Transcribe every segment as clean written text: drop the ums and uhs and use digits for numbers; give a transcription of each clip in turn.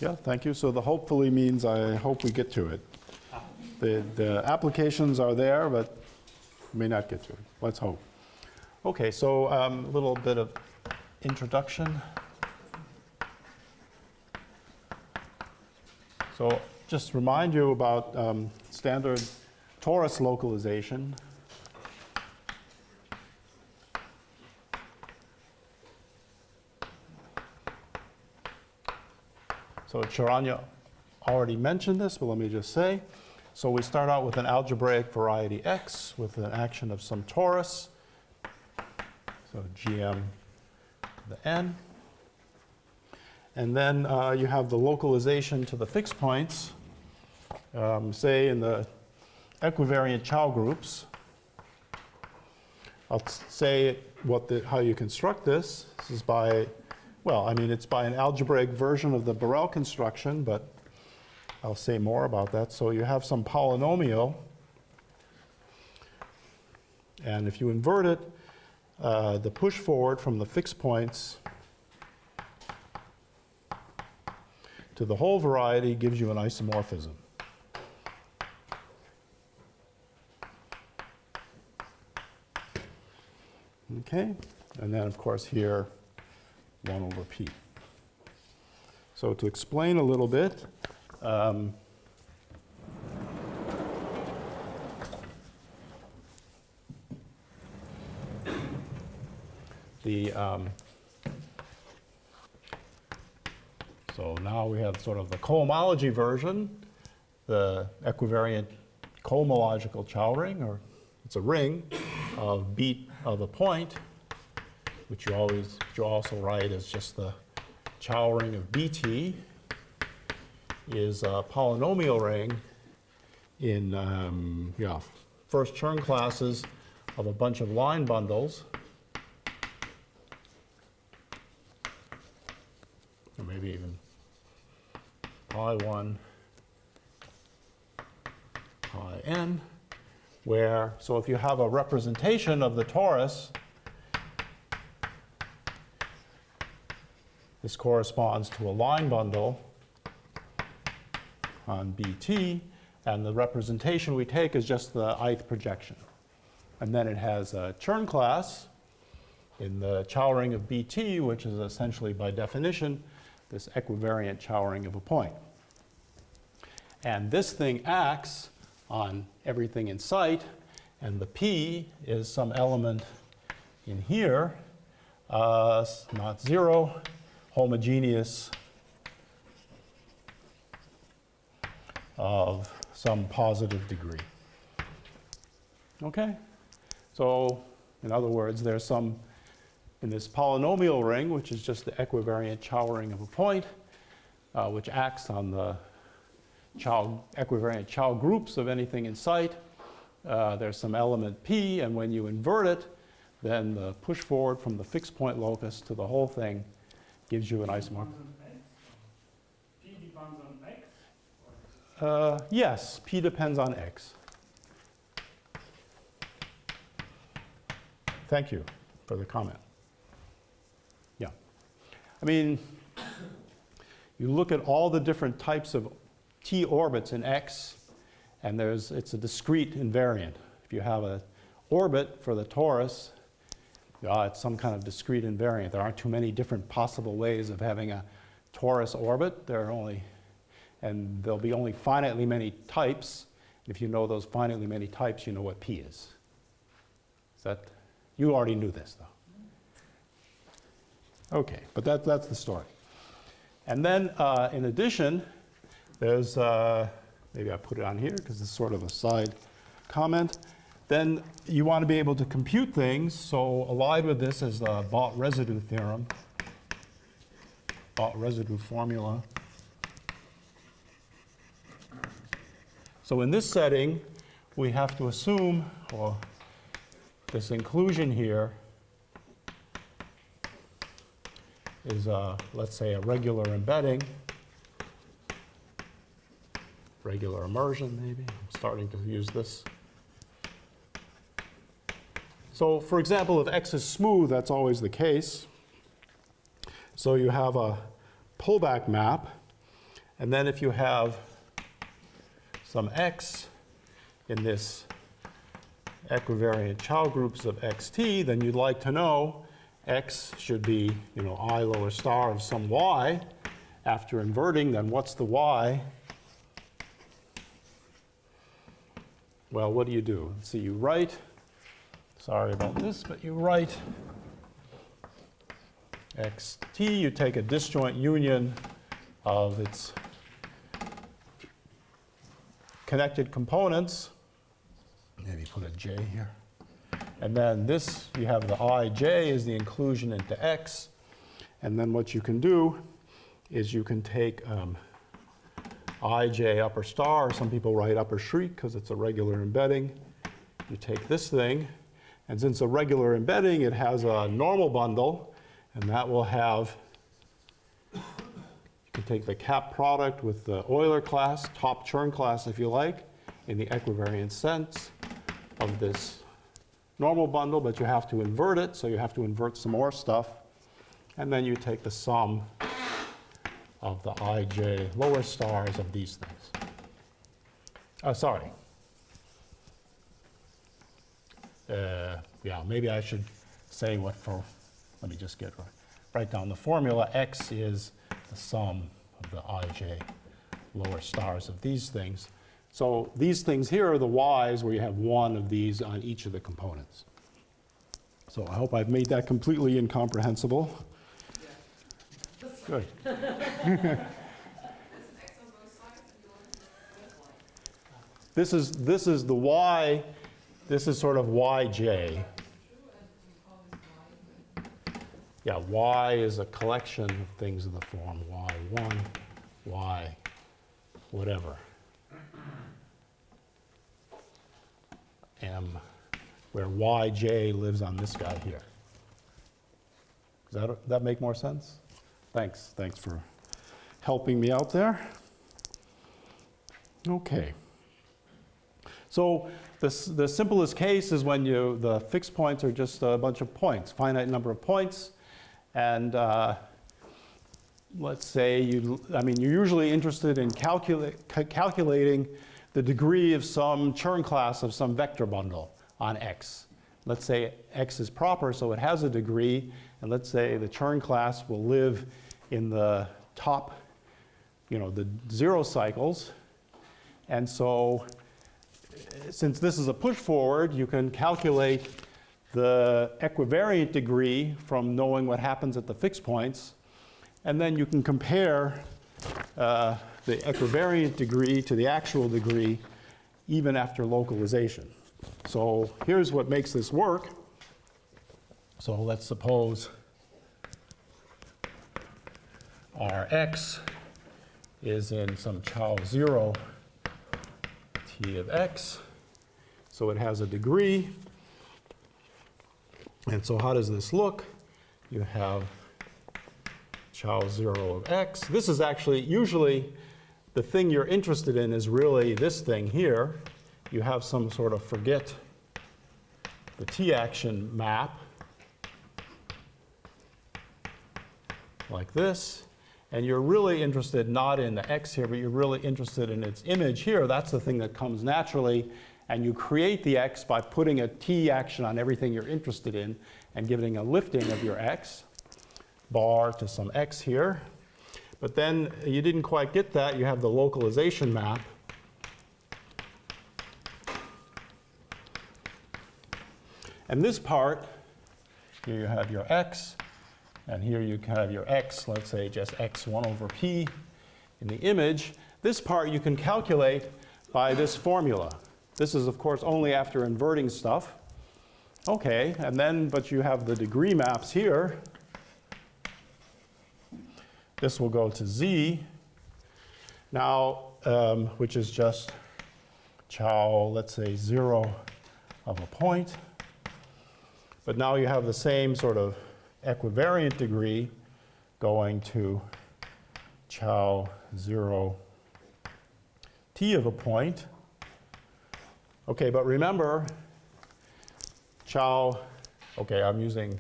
Yeah, thank you. So the hopefully means I hope we get to it. The applications are there, but we may not get to it. Let's hope. Okay, so a little bit of introduction. So just remind you about standard torus localization. So Charanya already mentioned this, but let me just say. So we start out with an algebraic variety X with an action of some torus. So GM to the N. And then you have the localization to the fixed points, say in the equivariant Chow groups. I'll say how you construct this. This is by, well, I mean, it's by an algebraic version of the Borel construction, but I'll say more about that. So you have some polynomial, and if you invert it, the push forward from the fixed points to the whole variety gives you an isomorphism. Okay, and then of course here 1 over p. So to explain a little bit, so now we have sort of the cohomology version, the equivariant cohomological Chow ring, or it's a ring of beat of a point, which you also write as just the Chow ring of Bt, is a polynomial ring in first Chern classes of a bunch of line bundles, or maybe even pi 1, pi n, where, so if you have a representation of the torus, this corresponds to a line bundle on Bt, and the representation we take is just the ith projection. And then it has a Chern class in the Chow ring of Bt, which is essentially by definition this equivariant Chow ring of a point. And this thing acts on everything in sight, and the P is some element in here, not zero, homogeneous of some positive degree. Okay? So, in other words, there's some in this polynomial ring, which is just the equivariant Chow ring of a point, which acts on the equivariant Chow groups of anything in sight. There's some element P, and when you invert it, then the push forward from the fixed point locus to the whole thing gives you an isomorphism. P depends on X? Yes, P depends on X. Thank you for the comment. Yeah. I mean, you look at all the different types of T orbits in X, and it's a discrete invariant. If you have an orbit for the torus, it's some kind of discrete invariant. There aren't too many different possible ways of having a torus orbit. And there'll be only finitely many types. If you know those finitely many types, you know what P is. You already knew this, though. Okay, but that's the story. And then, in addition, there's, maybe I put it on here because it's sort of a side comment. Then you want to be able to compute things. So allied with this is the Bott residue theorem, Bott residue formula. So in this setting, we have to assume, or this inclusion here is, let's say, a regular embedding, regular immersion maybe. I'm starting to use this. So for example, if X is smooth, that's always the case. So you have a pullback map, And then if you have some x in this equivariant Chow groups of xt, then you'd like to know x should be, I lower star of some y. After inverting, then what's the y? Well, what do? So you write, sorry about this, but you write xt, you take a disjoint union of its connected components, maybe put a j here, and then this, you have the ij is the inclusion into x, and then what you can do is you can take ij upper star, some people write upper shriek because it's a regular embedding. You take this thing, and since a regular embedding, it has a normal bundle, and that will have, you can take the cap product with the Euler class, top Chern class if you like, in the equivariant sense of this normal bundle, but you have to invert it, so you have to invert some more stuff, and then you take the sum of the ij lower stars of these things. Sorry. Yeah, maybe I should say what for, let me just write down the formula. X is the sum of the ij lower stars of these things. So these things here are the y's where you have one of these on each of the components. So I hope I've made that completely incomprehensible. Good. This is the y, this is sort of yj. Yeah, y is a collection of things in the form y1, y, whatever. M, where yj lives on this guy here. Does that make more sense? Thanks for helping me out there. Okay. So the simplest case is when the fixed points are just a bunch of points, finite number of points, and let's say you're usually interested in calculating the degree of some Chern class of some vector bundle on X. Let's say X is proper, so it has a degree, and let's say the Chern class will live in the top, the 0 cycles. And so since this is a push forward, you can calculate the equivariant degree from knowing what happens at the fixed points. And then you can compare the equivariant degree to the actual degree even after localization. So here's what makes this work. So let's suppose our x is in some Chow 0 t of x. So it has a degree. And so how does this look? You have Chow 0 of x. This is actually, usually the thing you're interested in is really this thing here. You have some sort of forget the t-action map like this. And you're really interested not in the x here, but you're really interested in its image here. That's the thing that comes naturally. And you create the x by putting a t-action on everything you're interested in and giving a lifting of your x bar to some x here. But then you didn't quite get that. You have the localization map. And this part, here you have your x, and here you have your x, let's say just x1 over p in the image. This part you can calculate by this formula. This is, of course, only after inverting stuff. Okay, and then, but you have the degree maps here. This will go to z. Now, which is just Chow, let's say 0 of a point. But now you have the same sort of equivariant degree going to Chow 0 t of a point. Okay, but remember, Chow, okay, I'm using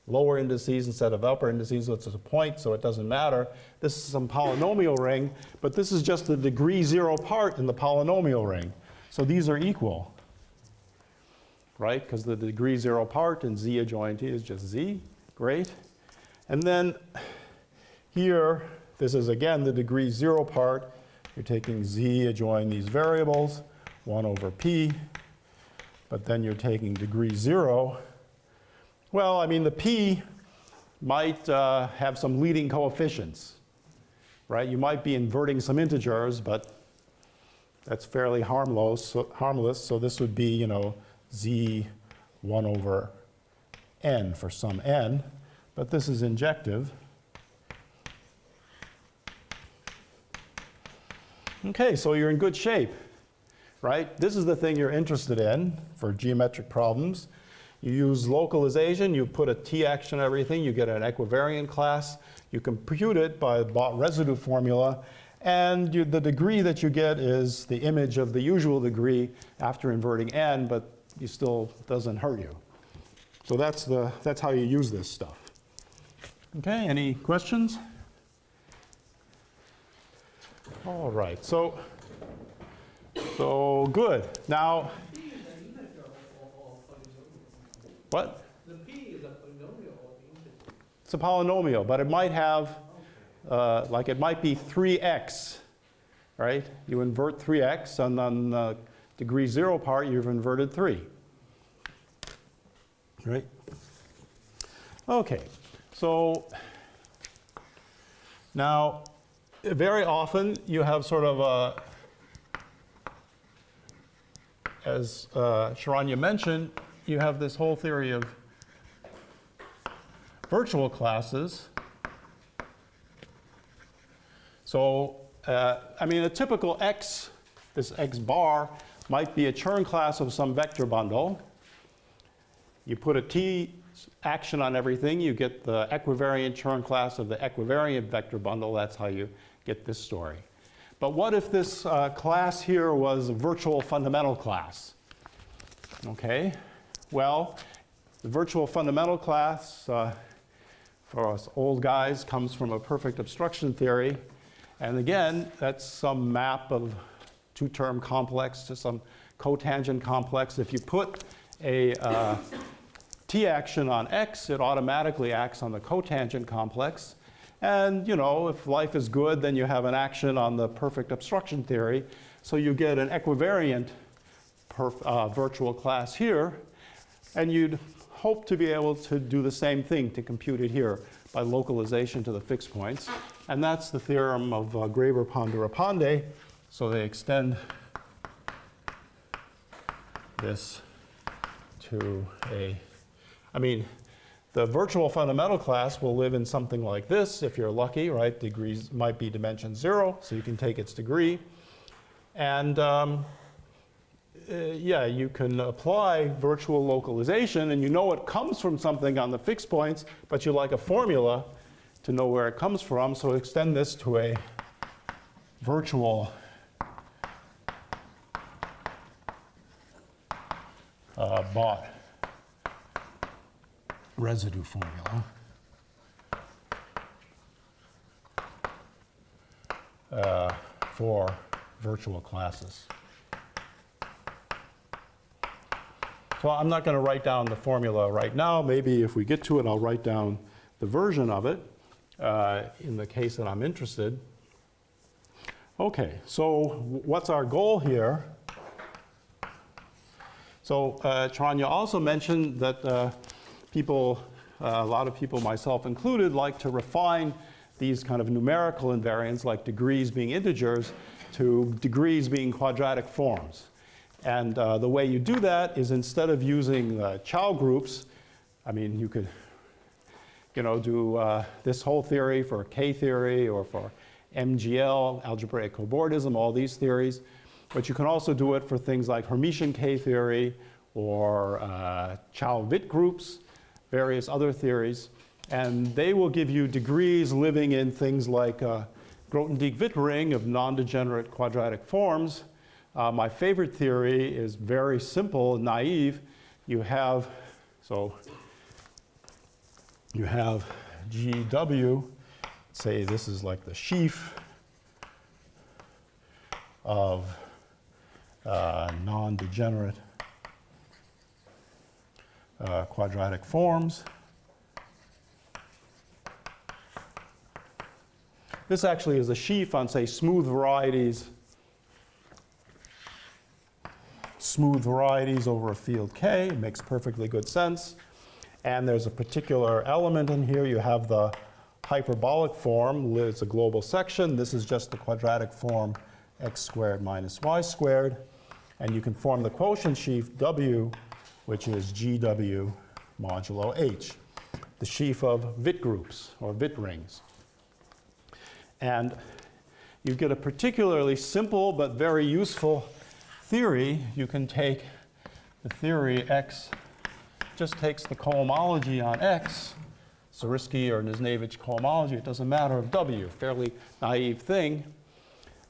lower indices instead of upper indices, so it's a point, so it doesn't matter. This is some polynomial ring, but this is just the degree 0 part in the polynomial ring. So these are equal, right? Because the degree 0 part in z adjoint t is just z. Great. And then here, this is again the degree 0 part. You're taking z adjoin these variables, 1 over p. But then you're taking degree 0. Well, I mean, the p might have some leading coefficients, right? You might be inverting some integers, but that's fairly harmless. So this would be, you know, z 1 over n for some n. But this is injective. Okay, so you're in good shape, right? This is the thing you're interested in for geometric problems. You use localization, you put a t action on everything, you get an equivariant class, you compute it by the Bott residue formula, and the degree that you get is the image of the usual degree after inverting n, but it still doesn't hurt you. So that's how you use this stuff. Okay, any questions? All right, so good. Now, what? The p is a polynomial or integer? It's a polynomial, but it might have, like it might be 3x, right? You invert 3x, and on the degree 0 part, you've inverted 3. Right? Okay, so now, very often you have sort of a, as Sharanya mentioned, you have this whole theory of virtual classes. So, I mean, a typical x, this x bar, might be a Chern class of some vector bundle. You put a t action on everything, you get the equivariant Chern class of the equivariant vector bundle. That's how you get this story. But what if this class here was a virtual fundamental class? Okay. Well, the virtual fundamental class for us old guys comes from a perfect obstruction theory. And again, that's some map of two-term complex to some cotangent complex. If you put a t action on x, it automatically acts on the cotangent complex. And, you know, if life is good, then you have an action on the perfect obstruction theory. So you get an equivariant virtual class here. And you'd hope to be able to do the same thing to compute it here by localization to the fixed points. And that's the theorem of Graeber-Ponderopande. So they extend this to I mean, the virtual fundamental class will live in something like this if you're lucky, right? Degrees might be dimension 0, so you can take its degree. And yeah, you can apply virtual localization, and you know it comes from something on the fixed points, but you like a formula to know where it comes from. So extend this to a virtual Bott residue formula. For virtual classes. So I'm not going to write down the formula right now. Maybe if we get to it, I'll write down the version of it in the case that I'm interested. Okay, so what's our goal here? So Tranya also mentioned that a lot of people, myself included, like to refine these kind of numerical invariants, like degrees being integers, to degrees being quadratic forms. And the way you do that is instead of using Chow groups, I mean, you could, you know, do this whole theory for K theory or for MGL, algebraic cobordism, all these theories. But you can also do it for things like Hermitian K theory or Chow-Witt groups, various other theories. And they will give you degrees living in things like Grothendieck-Witt ring of non-degenerate quadratic forms. My favorite theory is very simple and naive. You have, so you have GW, say this is like the sheaf of non-degenerate quadratic forms. This actually is a sheaf on, say, smooth varieties over a field K. It makes perfectly good sense. And there's a particular element in here. You have the hyperbolic form. It's a global section. This is just the quadratic form x squared minus y squared. And you can form the quotient sheaf W, which is GW modulo H, the sheaf of Witt groups or Witt rings. And you get a particularly simple but very useful theory. You can take the theory X just takes the cohomology on X, Zariski or Nisnevich cohomology, it doesn't matter, of W, fairly naive thing.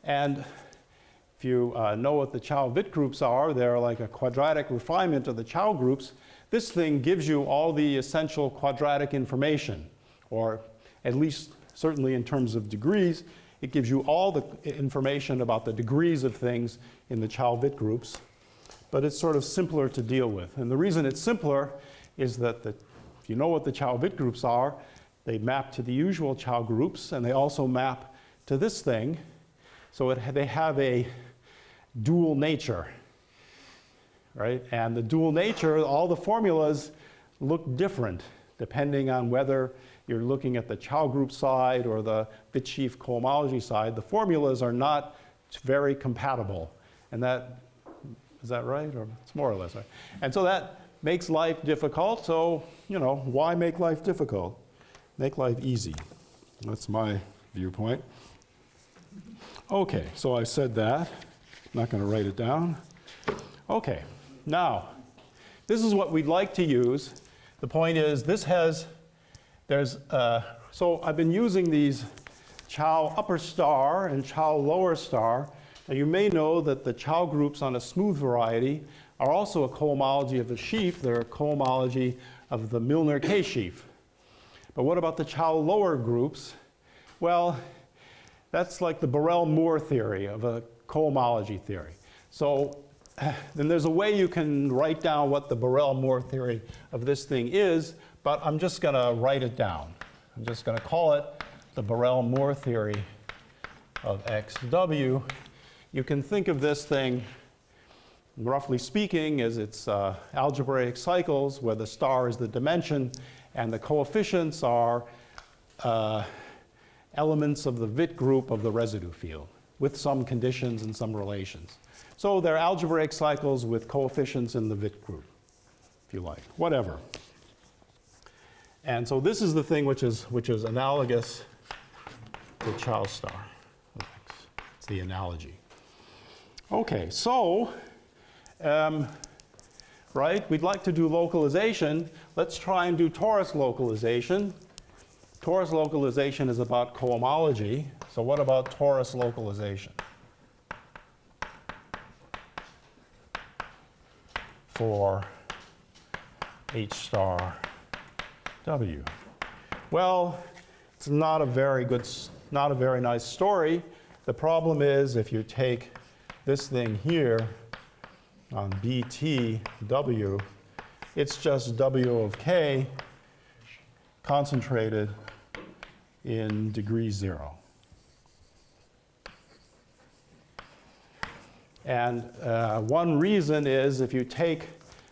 And if you know what the Chow-Witt groups are, they're like a quadratic refinement of the Chow groups. This thing gives you all the essential quadratic information, or at least certainly in terms of degrees, it gives you all the information about the degrees of things in the Chow-Witt groups. But it's sort of simpler to deal with. And the reason it's simpler is that if you know what the Chow-Witt groups are, they map to the usual Chow groups, and they also map to this thing. So they have a dual nature, right? And the dual nature, all the formulas look different depending on whether you're looking at the Chow group side or the Witt sheaf cohomology side. The formulas are not very compatible. And that, is that right? Or it's more or less right. And so that makes life difficult. So, you know, why make life difficult? Make life easy. That's my viewpoint. Okay, so I said that. I'm not going to write it down. Okay, now, this is what we'd like to use. The point is, so I've been using these Chow upper star and Chow lower star. Now you may know that the Chow groups on a smooth variety are also a cohomology of the sheaf. They're a cohomology of the Milnor K-sheaf. But what about the Chow lower groups? Well, that's like the Borel-Moore theory of a cohomology theory. So then there's a way you can write down what the Borel-Moore theory of this thing is, but I'm just going to write it down. I'm just going to call it the Borel-Moore theory of XW. You can think of this thing, roughly speaking, as its algebraic cycles, where the star is the dimension, and the coefficients are elements of the Witt group of the residue field, with some conditions and some relations. So they're algebraic cycles with coefficients in the Witt group, if you like, whatever. And so this is the thing which is analogous to Chow star. It's the analogy. Okay, so, right, we'd like to do localization. Let's try and do torus localization. Torus localization is about cohomology. So what about torus localization? For H star W. Well, it's not a very nice story. The problem is if you take this thing here on BT W, it's just W of K concentrated in degree 0. And one reason is if you take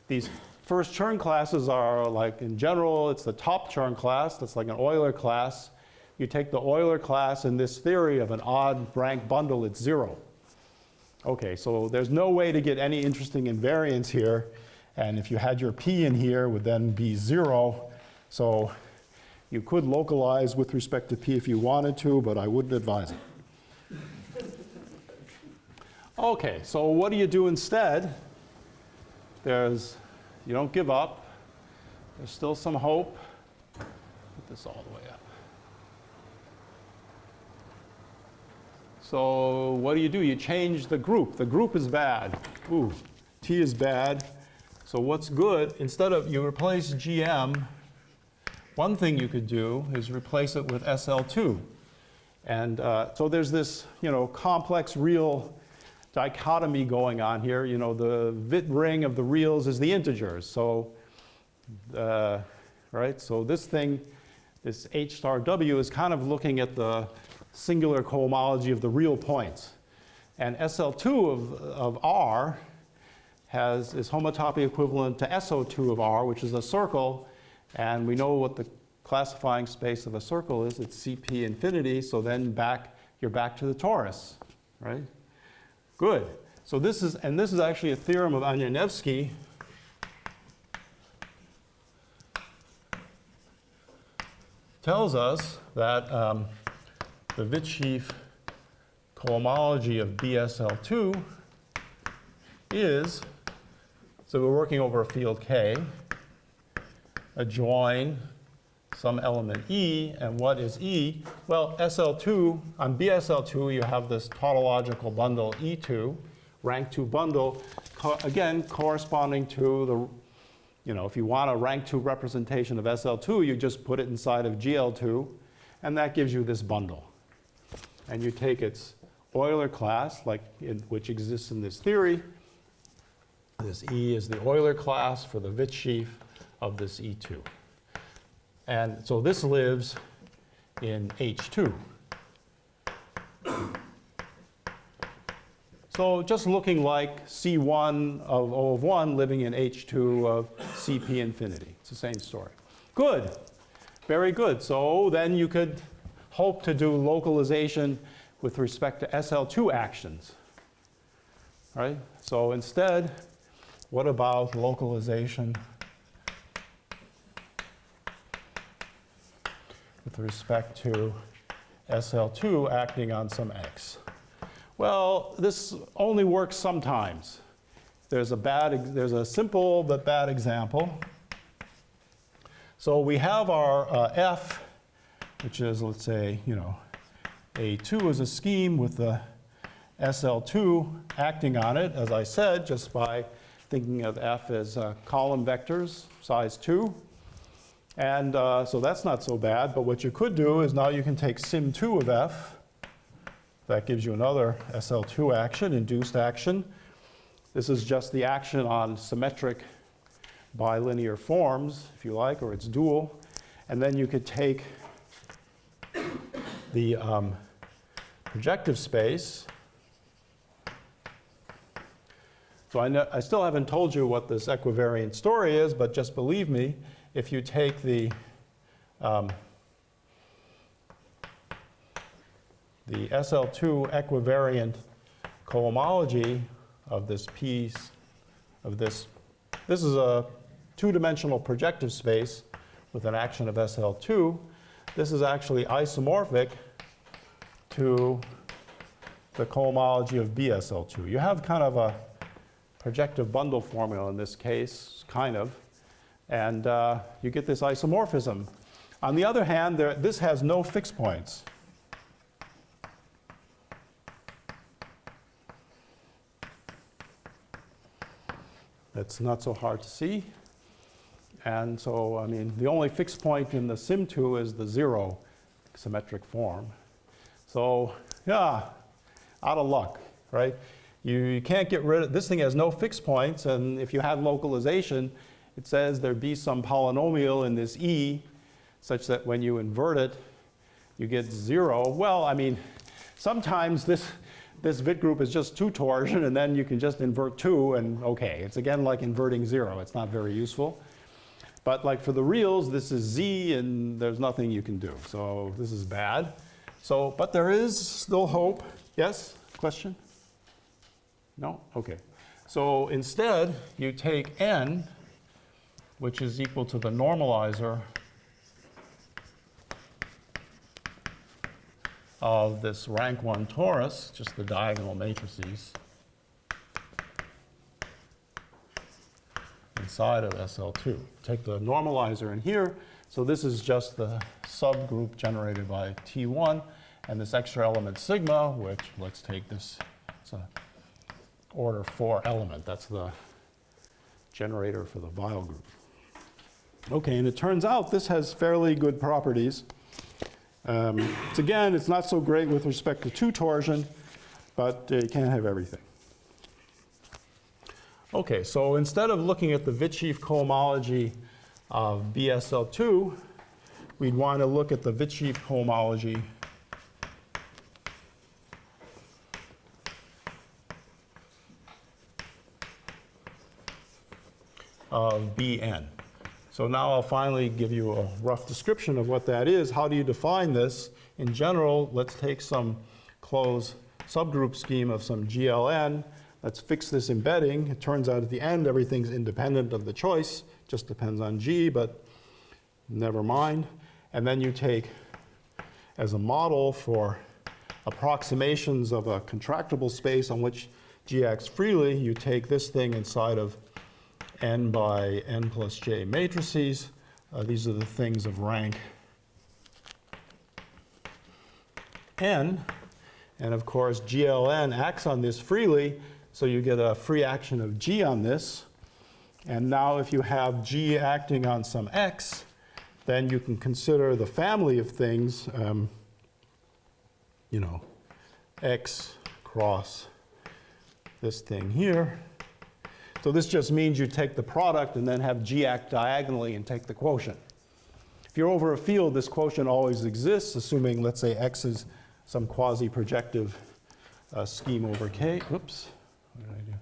these first Chern classes are like, in general, it's the top Chern class. That's like an Euler class. You take the Euler class in this theory of an odd rank bundle, it's 0. Okay, so there's no way to get any interesting invariance here. And if you had your P in here, it would then be 0. So you could localize with respect to P if you wanted to, but I wouldn't advise it. Okay, so what do you do instead? You don't give up. There's still some hope. Put this all the way up. So what do? You change the group. The group is bad. Ooh, T is bad. So what's good? Instead of, you replace GM one thing you could do is replace it with SL2. And so there's this, complex real dichotomy going on here. The Witt ring of the reals is the integers. So, right? So this thing, this H star W is kind of looking at the singular cohomology of the real points. And SL2 of R is homotopy equivalent to SO2 of R, which is a circle. And we know what the classifying space of a circle is. It's CP infinity. So then you're back to the torus, right? Good. So this is actually a theorem of Anianevsky. Tells us that the Witt-Schief cohomology of BSL2 is, so we're working over a field K, adjoin some element E, and what is E? Well, SL2, on BSL2 you have this tautological bundle E2, rank 2 bundle, again corresponding to the, if you want a rank 2 representation of SL2, you just put it inside of GL2, and that gives you this bundle. And you take its Euler class, which exists in this theory. This E is the Euler class for the Witt-Schief of this E2. And so this lives in H2. So just looking like C1 of O of 1 living in H2 of CP infinity. It's the same story. Good. Very good. So then you could hope to do localization with respect to SL2 actions. Right? So instead, what about localization with respect to SL2 acting on some X? Well, this only works sometimes. There's a simple but bad example. So we have our F, which is, let's say, A2 is a scheme with the SL2 acting on it, as I said, just by thinking of F as column vectors, size 2. And so that's not so bad, but what you could do is now you can take sim2 of F. That gives you another SL2 action, induced action. This is just the action on symmetric bilinear forms, if you like, or it's dual. And then you could take the projective space. So I still haven't told you what this equivariant story is, but just believe me, if you take the SL2 equivariant cohomology of this piece, this is a two-dimensional projective space with an action of SL2. This is actually isomorphic to the cohomology of BSL2. You have kind of a projective bundle formula in this case, kind of, and you get this isomorphism. On the other hand, this has no fixed points. That's not so hard to see. And so, I mean, the only fixed point in the sim2 is the 0 symmetric form. So, yeah, out of luck, right? You can't get rid of, this thing has no fixed points, and if you have localization, it says there be some polynomial in this E such that when you invert it, you get 0. Well, I mean, sometimes this Witt group is just 2 torsion, and then you can just invert 2, and okay. It's again like inverting 0. It's not very useful. But like for the reals, this is Z, and there's nothing you can do. So this is bad. So, but there is still hope. Yes? Question? No? Okay. So instead, you take N, which is equal to the normalizer of this rank 1 torus, just the diagonal matrices, inside of SL2. Take the normalizer in here. So this is just the subgroup generated by T1, and this extra element sigma, which let's take this, it's an order 4 element. That's the generator for the Weil group. Okay, and it turns out this has fairly good properties. Again, it's not so great with respect to two torsion, but you can't have everything. Okay, so instead of looking at the Wittschief cohomology of BSL2, we'd want to look at the Wittschief cohomology of Bn. So now I'll finally give you a rough description of what that is. How do you define this? In general, let's take some closed subgroup scheme of some GLN. Let's fix this embedding. It turns out at the end, everything's independent of the choice. Just depends on G, but never mind. And then you take, as a model for approximations of a contractible space on which G acts freely, you take this thing inside of n by n plus j matrices. These are the things of rank n. And of course, GLN acts on this freely, so you get a free action of G on this. And now if you have G acting on some x, then you can consider the family of things, you know, x cross this thing here. So this just means you take the product and then have G act diagonally and take the quotient. If you're over a field, this quotient always exists, assuming, let's say, x is some quasi-projective scheme over K. Oops, what did I do?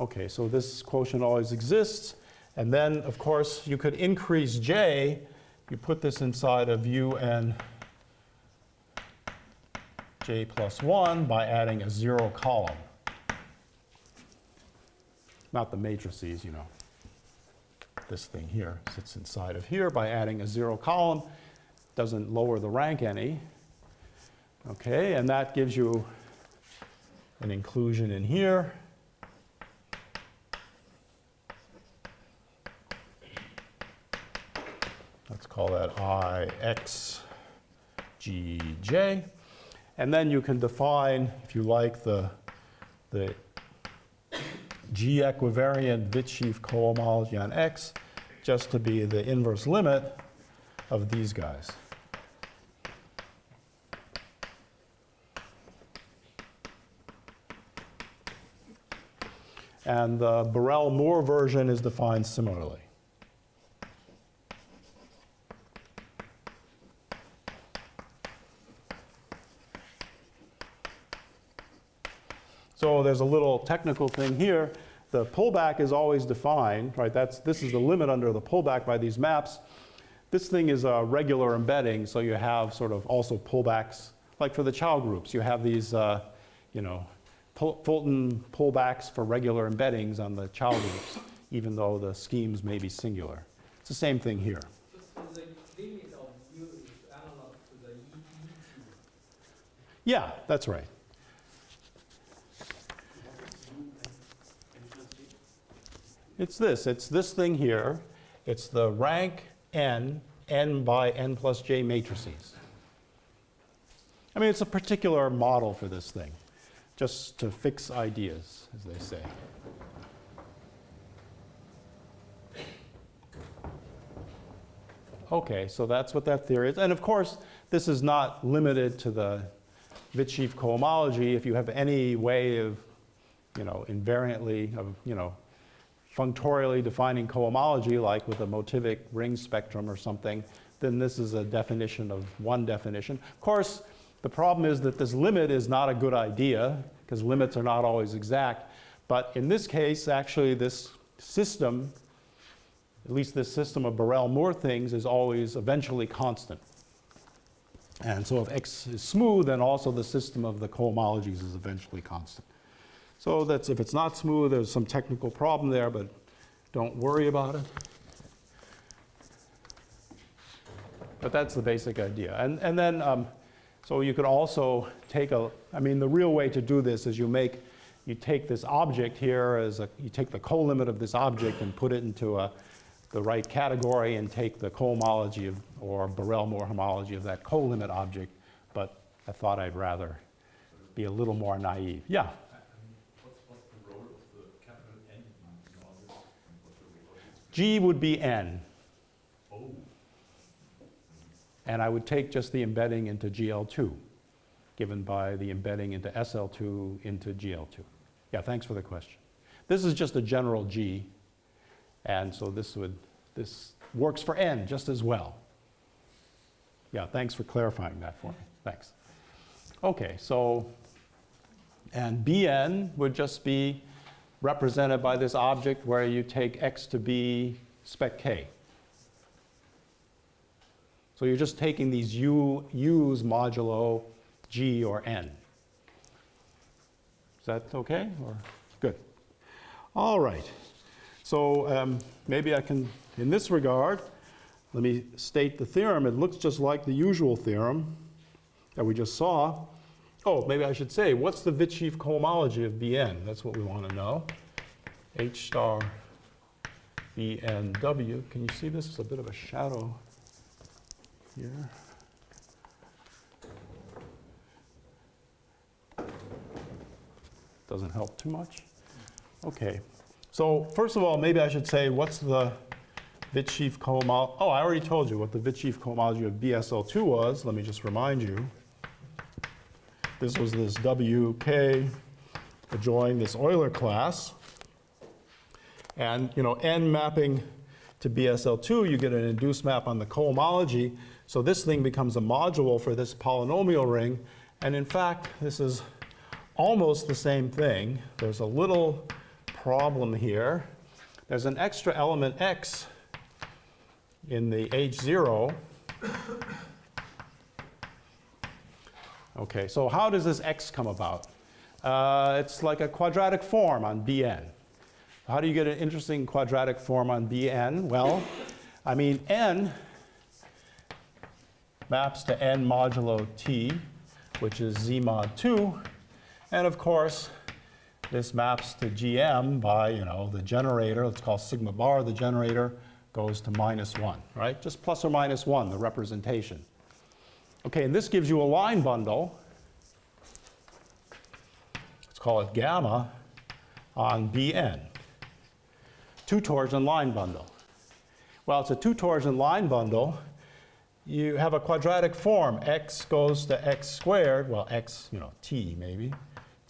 Okay, so this quotient always exists. And then, of course, you could increase J. You put this inside of UN J plus 1 by adding a 0 column. Not the matrices, you know. This thing here sits inside of here by adding a 0 column. Doesn't lower the rank any. Okay, and that gives you an inclusion in here. Let's call that IXGJ. And then you can define, if you like, the G equivariant Wittschief cohomology on X just to be the inverse limit of these guys. And the Borel-Moore version is defined similarly. So there's a little technical thing here. The pullback is always defined, right? This is the limit under the pullback by these maps. This thing is a regular embedding, so you have sort of also pullbacks. Like for the Chow groups, you have these, you know, Fulton pullbacks for regular embeddings on the Chow groups, even though the schemes may be singular. It's the same thing here. So the limit of U is analog to the EET. Yeah, that's right. It's this thing here. It's the rank n by n plus j matrices. I mean, it's a particular model for this thing, just to fix ideas, as they say. Okay, so that's what that theory is. And of course, this is not limited to the Wittschief cohomology. If you have any way of, you know, invariantly, of, you know, functorially defining cohomology, like with a Motivic ring spectrum or something, then this is a definition of one definition. Of course, the problem is that this limit is not a good idea, because limits are not always exact. But in this case, actually, this system, at least this system of Borel-Moore things, is always eventually constant. And so if X is smooth, then also the system of the cohomologies is eventually constant. So that's, if it's not smooth, there's some technical problem there, but don't worry about it. But that's the basic idea. And then, so you could also take I mean, the real way to do this is you take this object here you take the colimit of this object and put it into the right category and take the cohomology or Borel-Moore homology of that colimit object. But I thought I'd rather be a little more naive. Yeah? G would be n. Oh. And I would take just the embedding into GL2, given by the embedding into SL2 into GL2. Yeah, thanks for the question. This is just a general G, and so this works for n just as well. Yeah, thanks for clarifying that for me. Thanks. Okay, so, and Bn would just be represented by this object where you take x to be spec k. So you're just taking these u's modulo g or n. Is that okay? Or good. All right. So maybe I can, in this regard, let me state the theorem. It looks just like the usual theorem that we just saw. Oh, maybe I should say, what's the Vitchev cohomology of Bn? That's what we want to know. H star Bnw. Can you see this? It's a bit of a shadow here. Doesn't help too much. Okay. So first of all, maybe I should say, what's the Vitchev cohomology? Oh, I already told you what the Vitchev cohomology of BSL2 was. Let me just remind you. This was this WK adjoining this Euler class. And, you know, n mapping to BSL2, you get an induced map on the cohomology. So this thing becomes a module for this polynomial ring. And in fact, this is almost the same thing. There's a little problem here. There's an extra element x in the H0. Okay, so how does this x come about? It's like a quadratic form on Bn. How do you get an interesting quadratic form on Bn? Well, I mean, n maps to n modulo t, which is z mod 2. And of course, this maps to gm by, you know, the generator. Let's call sigma bar the generator, goes to -1, right? Just plus or minus 1, the representation. Okay, and this gives you a line bundle. Let's call it gamma on Bn. Two-torsion line bundle. Well, it's a two-torsion line bundle. You have a quadratic form. X goes to x squared. Well, x, you know, t maybe.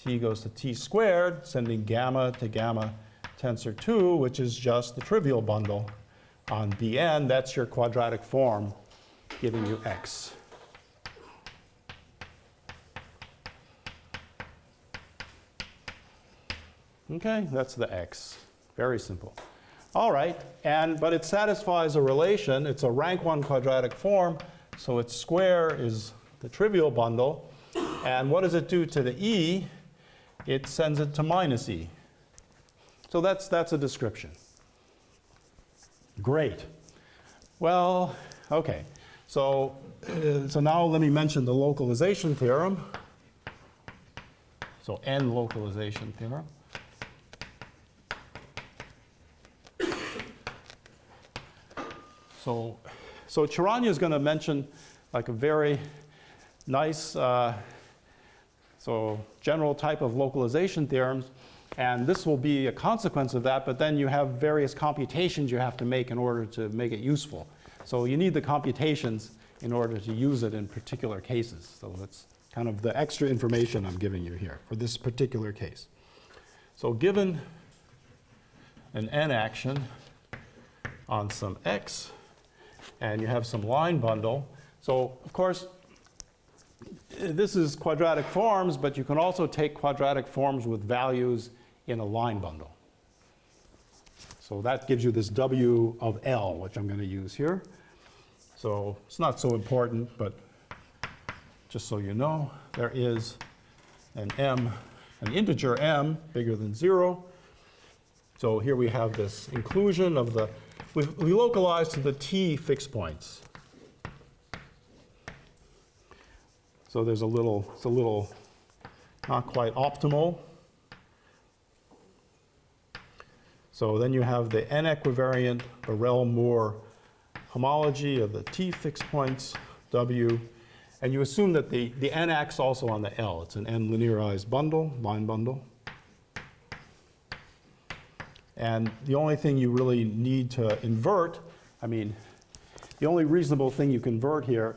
T goes to t squared, sending gamma to gamma tensor 2, which is just the trivial bundle on Bn. That's your quadratic form giving you x. Okay, that's the x. Very simple. All right, but it satisfies a relation. It's a rank 1 quadratic form, so its square is the trivial bundle. And what does it do to the e? It sends it to minus e. So that's a description. Great. Well, okay. So now let me mention the localization theorem. So n localization theorem. So Charanya is going to mention like a very nice general type of localization theorems, and this will be a consequence of that, but then you have various computations you have to make in order to make it useful. So you need the computations in order to use it in particular cases. So that's kind of the extra information I'm giving you here for this particular case. So given an n action on some x, and you have some line bundle. So, of course, this is quadratic forms, but you can also take quadratic forms with values in a line bundle. So that gives you this W of L, which I'm going to use here. So it's not so important, but just so you know, there is an integer m bigger than 0. So here we have this inclusion of the, we localize to the t fixed points. So there's it's a little not quite optimal. So then you have the n equivariant Borel-Moore homology of the t fixed points, W, and you assume that the n acts also on the L. It's an n linearized bundle, line bundle. And the only thing you really need to invert, I mean, the only reasonable thing you can invert here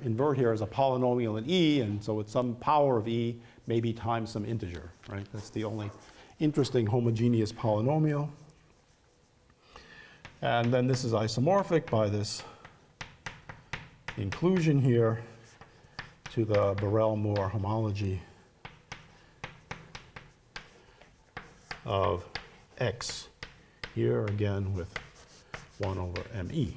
is a polynomial in E, and so it's some power of E, maybe times some integer, right? That's the only interesting homogeneous polynomial. And then this is isomorphic by this inclusion here to the Borel-Moore homology of X, here again with 1 over ME.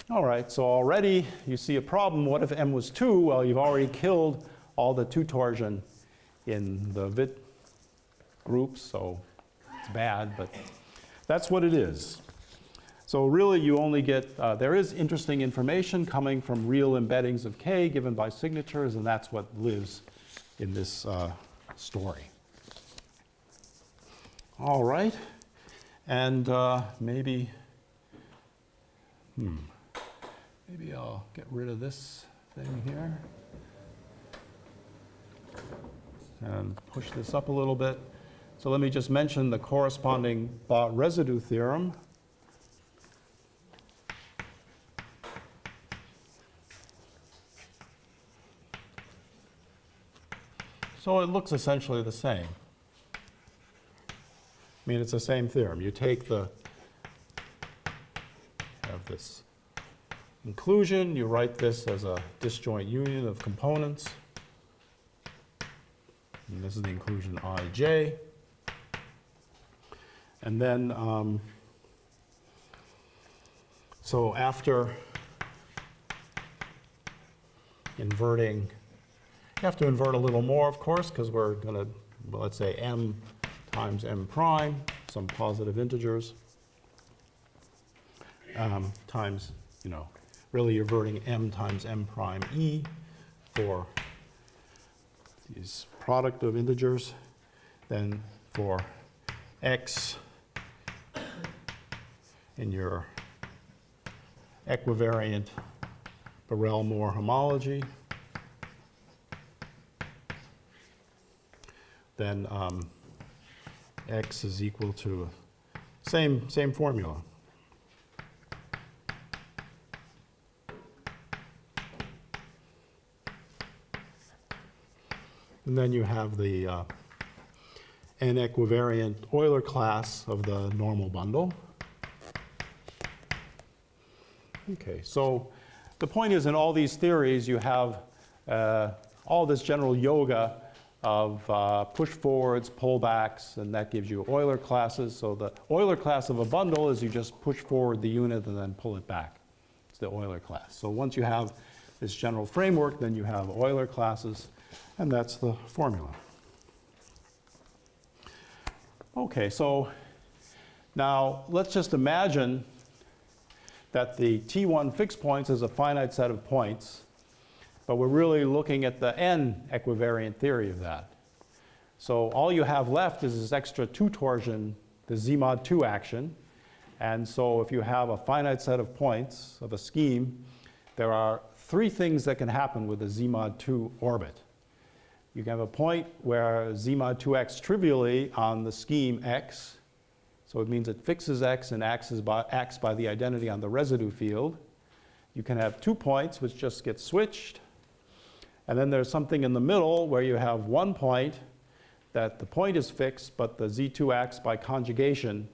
All right, so already you see a problem. What if M was 2? Well, you've already killed all the 2 torsion in the Witt groups, so it's bad, but that's what it is. So really you only get, there is interesting information coming from real embeddings of K given by signatures, and that's what lives in this story. All right, and maybe I'll get rid of this thing here and push this up a little bit. So let me just mention the corresponding Bott residue theorem. So it looks essentially the same. I mean, it's the same theorem. You take have this inclusion, you write this as a disjoint union of components. And this is the inclusion ij. And then, so after inverting, you have to invert a little more, of course, because we're going to, well, let's say m times m prime, some positive integers, times, really you're inverting m times m prime e for these product of integers, then for x in your equivariant Borel-Moore homology, then x is equal to same formula. And then you have the n-equivariant Euler class of the normal bundle. Okay, so the point is in all these theories you have all this general yoga of push forwards, pullbacks, and that gives you Euler classes. So the Euler class of a bundle is you just push forward the unit and then pull it back. It's the Euler class. So once you have this general framework, then you have Euler classes, and that's the formula. Okay, so now let's just imagine that the T1 fixed points is a finite set of points, but we're really looking at the n equivariant theory of that. So all you have left is this extra 2 torsion, the Z mod 2 action. And so if you have a finite set of points of a scheme, there are 3 things that can happen with a Z mod 2 orbit. You can have a point where Z mod 2x trivially on the scheme x, so it means it fixes x and acts by the identity on the residue field. You can have 2 points which just get switched. And then there's something in the middle where you have 1 point that the point is fixed, but the Z2 acts by conjugation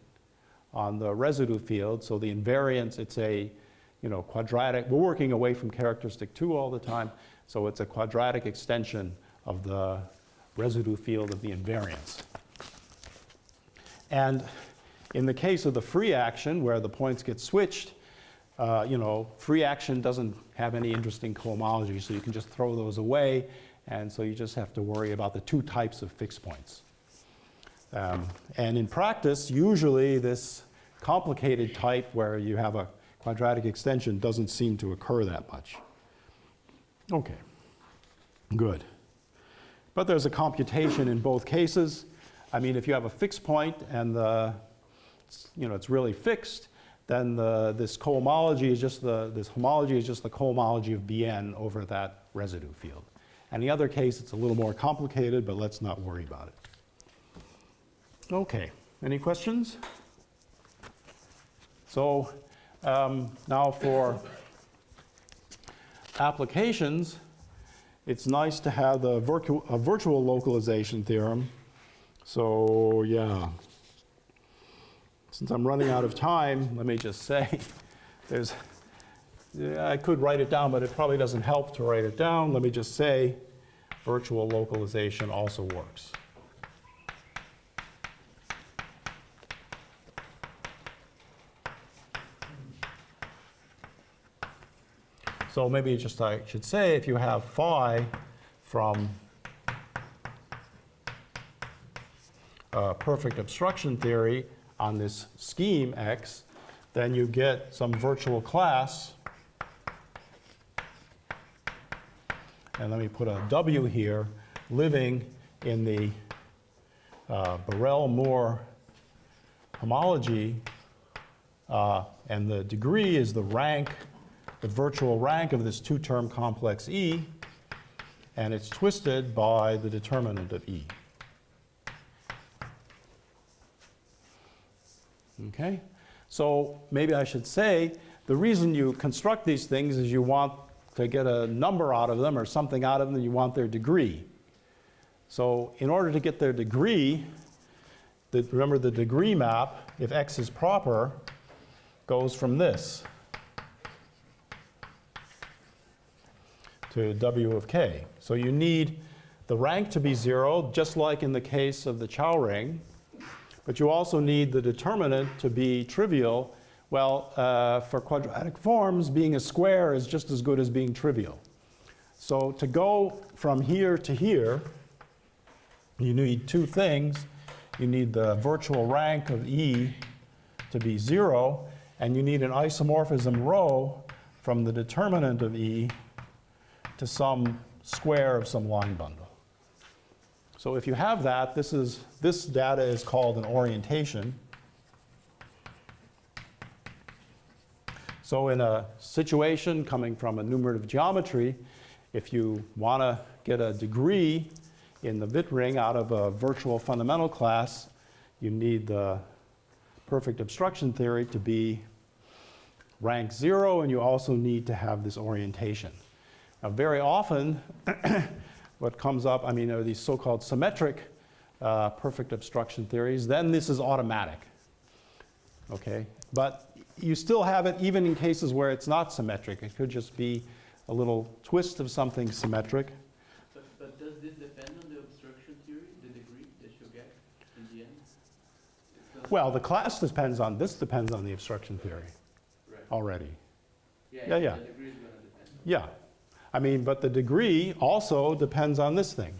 on the residue field. So the invariance, it's a quadratic. We're working away from characteristic 2 all the time. So it's a quadratic extension of the residue field of the invariance. And in the case of the free action where the points get switched, free action doesn't have any interesting cohomology, so you can just throw those away, and so you just have to worry about the 2 types of fixed points. And in practice, usually this complicated type where you have a quadratic extension doesn't seem to occur that much. Okay, good. But there's a computation in both cases. I mean, if you have a fixed point and it's really fixed, then this cohomology is just this homology is just the cohomology of Bn over that residue field. And in the other case, it's a little more complicated, but let's not worry about it. Okay, Any questions? So now for applications, it's nice to have the virtual localization theorem. So yeah, since I'm running out of time, let me just say, I could write it down, but it probably doesn't help to write it down. Let me just say, virtual localization also works. So maybe just I should say, if you have phi from perfect obstruction theory on this scheme X, then you get some virtual class. And let me put a W here, living in the Borel-Moore homology, and the degree is the rank, the virtual rank of this two-term complex E, and it's twisted by the determinant of E. Okay? So maybe I should say, the reason you construct these things is you want to get a number out of them or something out of them, you want their degree. So in order to get their degree, remember the degree map, if X is proper, goes from this to W of K. So you need the rank to be 0, just like in the case of the Chow ring, but you also need the determinant to be trivial. Well, for quadratic forms, being a square is just as good as being trivial. So to go from here to here, you need two things. You need the virtual rank of E to be 0, and you need an isomorphism rho from the determinant of E to some square of some line bundle. So if you have that, this data is called an orientation. So in a situation coming from a numerative geometry, if you want to get a degree in the Witt ring out of a virtual fundamental class, you need the perfect obstruction theory to be rank 0, and you also need to have this orientation. Now, very often, what comes up, are these so-called symmetric perfect obstruction theories. Then this is automatic. Okay? But you still have it even in cases where it's not symmetric. It could just be a little twist of something symmetric. But does this depend on the obstruction theory, the degree that you get in the end? Well, the class depends on the obstruction theory already. Yeah. Yeah. The degree is going to depend. Yeah. But the degree also depends on this thing.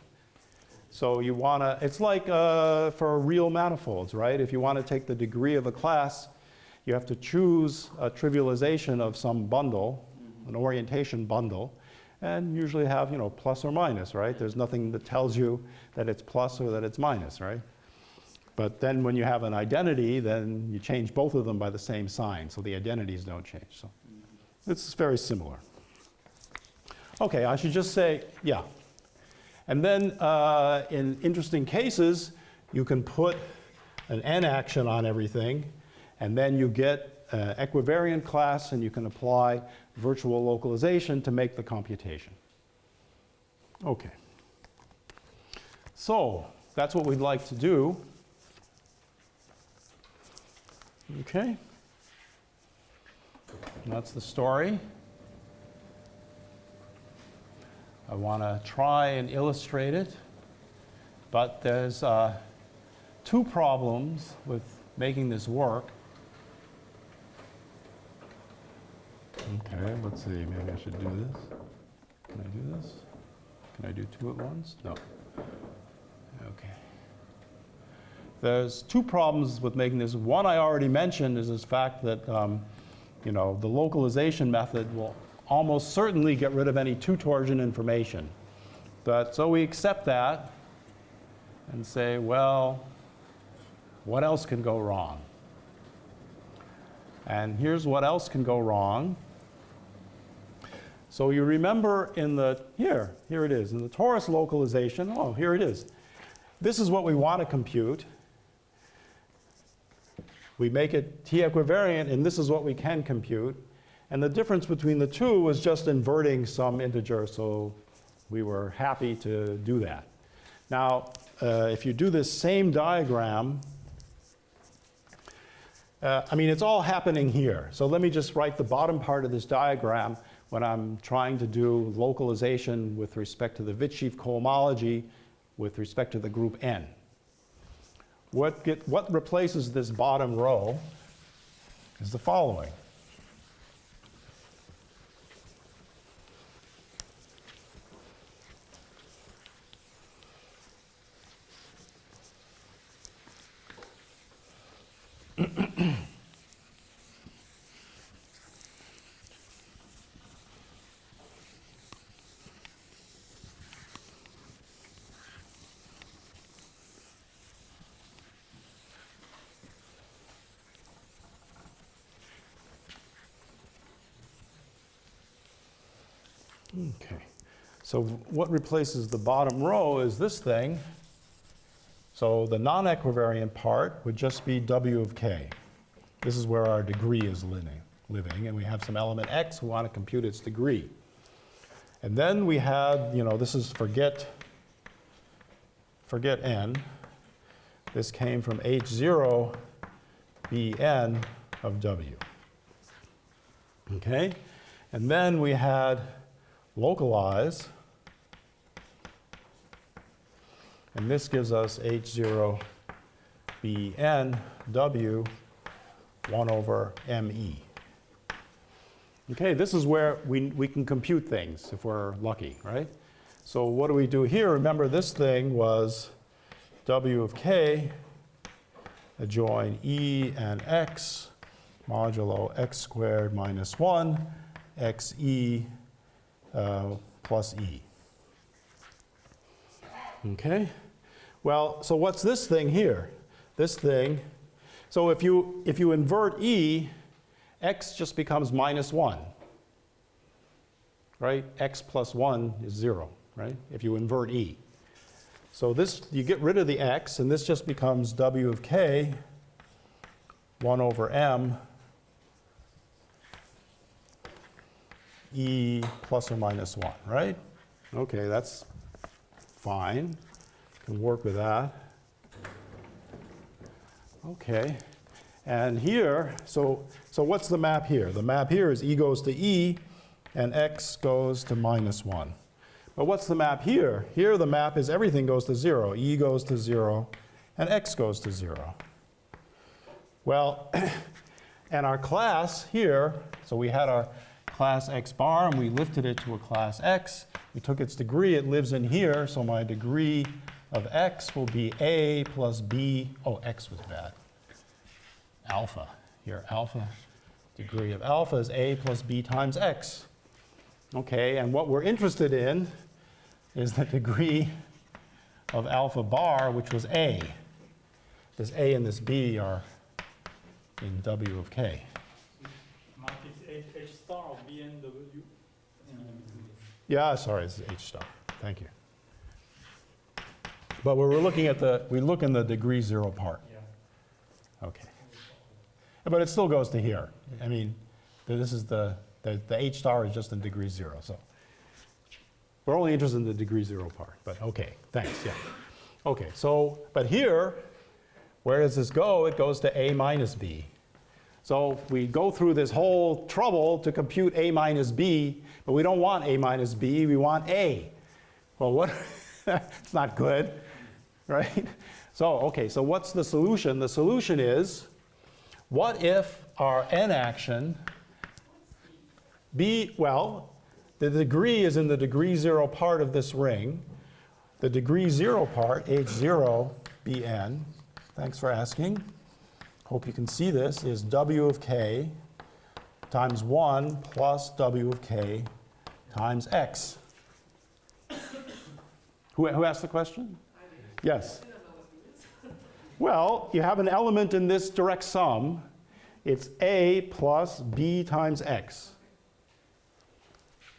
So you want to, it's like for real manifolds, right? If you want to take the degree of a class, you have to choose a trivialization of some bundle, an orientation bundle, and usually have, plus or minus, right? There's nothing that tells you that it's plus or that it's minus, right? But then when you have an identity, then you change both of them by the same sign, so the identities don't change. So it's very similar. Okay, I should just say, yeah. And then in interesting cases, you can put an n action on everything, and then you get an equivariant class, and you can apply virtual localization to make the computation. Okay. So that's what we'd like to do. Okay. That's the story. I want to try and illustrate it, but there's two problems with making this work. Okay, let's see, maybe I should do this. Can I do this? Can I do two at once? No. Okay. There's two problems with making this. One I already mentioned is this fact that the localization method will almost certainly get rid of any two-torsion information. So we accept that and say, well, what else can go wrong? And here's what else can go wrong. So you remember here it is, in the torus localization, here it is. This is what we want to compute. We make it T equivariant, and this is what we can compute. And the difference between the two was just inverting some integer, so we were happy to do that. Now, if you do this same diagram, I mean, it's all happening here. So let me just write the bottom part of this diagram when I'm trying to do localization with respect to the Wittschief cohomology with respect to the group N. What replaces this bottom row is the following. Okay, so what replaces the bottom row is this thing. So the non-equivariant part would just be W of k. This is where our degree is living, and we have some element x, we want to compute its degree. And then we had, this is forget n. This came from H0 Bn of W. Okay? And then we had localize, and this gives us H0 Bn W 1 over ME. Okay, this is where we can compute things if we're lucky, right? So what do we do here? Remember, this thing was W of k adjoin E and x modulo x squared minus 1 xe plus E. Okay? Well, so what's this thing here? This thing, so if you invert E, x just becomes minus 1. Right? X plus 1 is 0, right? If you invert E. So this, you get rid of the x, and this just becomes W of k 1 over m E plus or minus 1, right? Okay, that's fine. Can work with that. Okay. And here, so what's the map here? The map here is E goes to E, and x goes to minus 1. But what's the map here? Here the map is everything goes to 0. E goes to 0, and x goes to 0. Well, and our class here, so we had our class x bar, and we lifted it to a class x. We took its degree. It lives in here, so my degree of x will be a plus b. Oh, x was bad. Alpha. Here, alpha. Degree of alpha is a plus b times x. Okay, and what we're interested in is the degree of alpha bar, which was a. This a and this b are in W of k. Mark, it's H star of BNW. Yeah, sorry, it's H star. Thank you. But we're looking at we look in the degree 0 part. Yeah. Okay. But it still goes to here. I mean, this is the H star is just in degree 0. So we're only interested in the degree 0 part. But okay, thanks. Yeah. Okay. So, but here, where does this go? It goes to a minus b. So we go through this whole trouble to compute a minus b, but we don't want a minus b. We want a. Well, what? It's not good, right? So okay. So what's the solution? The solution is, what if our n action b, well, the degree is in the degree 0 part of this ring. The degree 0 part, H0 Bn, thanks for asking. Hope you can see this, is W of k times 1 plus W of k times x. Who asked the question? Yes. Well, you have an element in this direct sum. It's a plus b times x.